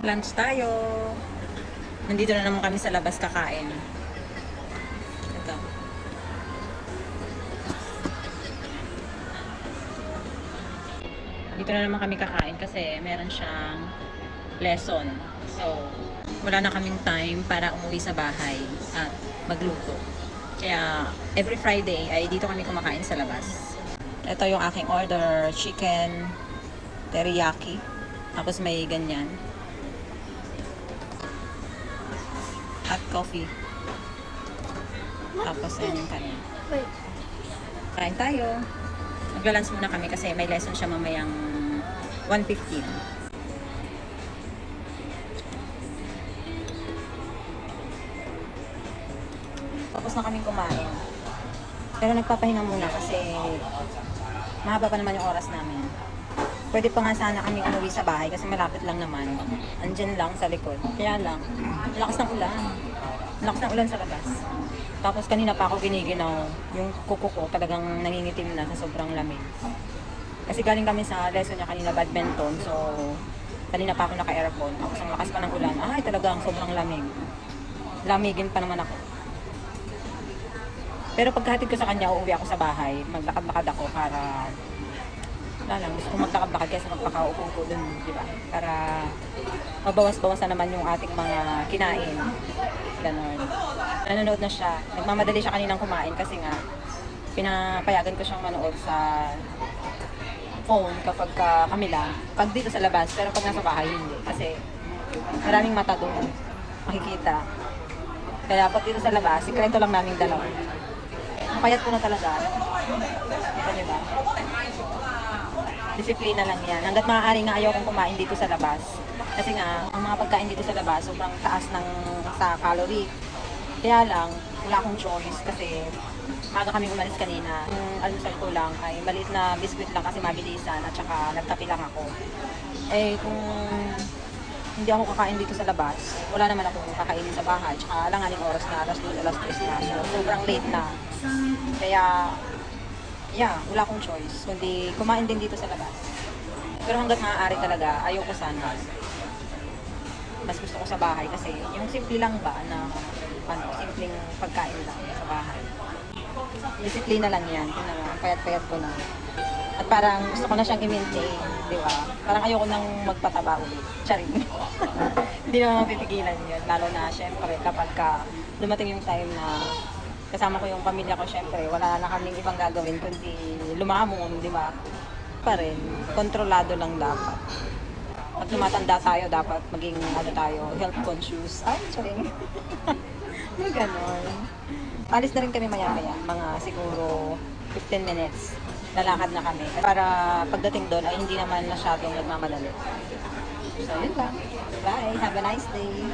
Lunch tayo. Nandito na naman kami sa labas kakain. Ito. Dito na naman kami kakain kasi meron siyang lesson. So, wala na kaming time para umuwi sa bahay at magluto. Kaya, every Friday ay dito kami kumakain sa labas. Ito yung aking order, chicken teriyaki. Tapos may ganyan. Hot coffee. Tapos ayun yung kanya. Kain tayo. Maglalunch muna kami kasi may lesson siya mamayang 1:15. Tapos na kaming kumain. Pero nagpapahinga muna kasi mahaba pa naman yung oras namin. Pwede pa nga sana kami umuwi sa bahay kasi malapit lang naman. Andyan lang sa likod. Kaya lang, lakas ng ulan. Lakas ng ulan sa labas. Tapos kanina pa ako giniginaw. Yung kuko ko talagang nangingitim na sa sobrang lamig. Kasi galing kami sa lesson niya kanina badminton. So, kanina pa ako naka-aircon. Tapos ang lakas pa ng ulan. Ay, talagang sobrang lamig. Lamigin pa naman ako. Pero pagkahatid ko sa kanya, uuwi ako sa bahay. Maglakad-lakad ako para wala lang, gusto kong maglakad-lakad kaysa magpakaupo ko dun, di ba? Para mabawas-bawasan naman yung ating mga kinain. Ganon. Nanonood na siya. Nagmamadali siya kaninang kumain kasi nga pinapayagan ko siyang manood sa phone kapag kami lang. Pag dito sa labas, pero pag nasa bahay, hindi. Kasi maraming mata doon makikita. Kaya pag dito sa labas, sikreto lang naming dalawa. Payat ko na talaga. Ito, di ba? Disiplina lang yan. Hanggat maaari nga ayaw kong kumain dito sa labas. Kasi nga, ang mga pagkain dito sa labas, sobrang taas sa calorie. Kaya lang, wala akong choice kasi maaga kami umalis kanina. Yung almusal ko lang ay maliit na biskuit lang kasi mabilisan at saka nagkape lang ako. Eh, kung hindi ako kakain dito sa labas, wala naman akong kakainin sa bahay. Tsaka alanganing oras na, alas 2, alas 3 na. So, sobrang late na. Kaya, yeah, wala akong choice. Kundi kumain din dito sa labas. Pero hanggat maaari talaga, ayoko sana. Mas gusto ko sa bahay kasi yung simple lang ba na simpleng pagkain lang sa bahay. Disiplina lang yan. Payat-payat ko na. At parang gusto ko na siyang i-maintain, di ba? Parang ayoko nang magpataba ulit. Charing. Hindi naman mapipigilan yun. Lalo na, syempre, kapag dumating yung time na kasama ko yung pamilya ko, syempre, wala na kaming ibang gagawin kundi lumamon, di ba? Pa rin, kontrolado lang dapat. Pag tumatanda tayo, dapat maging health conscious. Ay, charing. Yung ganon. Alis na rin kami maya-maya, mga siguro 15 minutes. Lalakad na kami. Para pagdating doon ay hindi naman masyadong nagmamadali. So, yun lang. Bye. Have a nice day.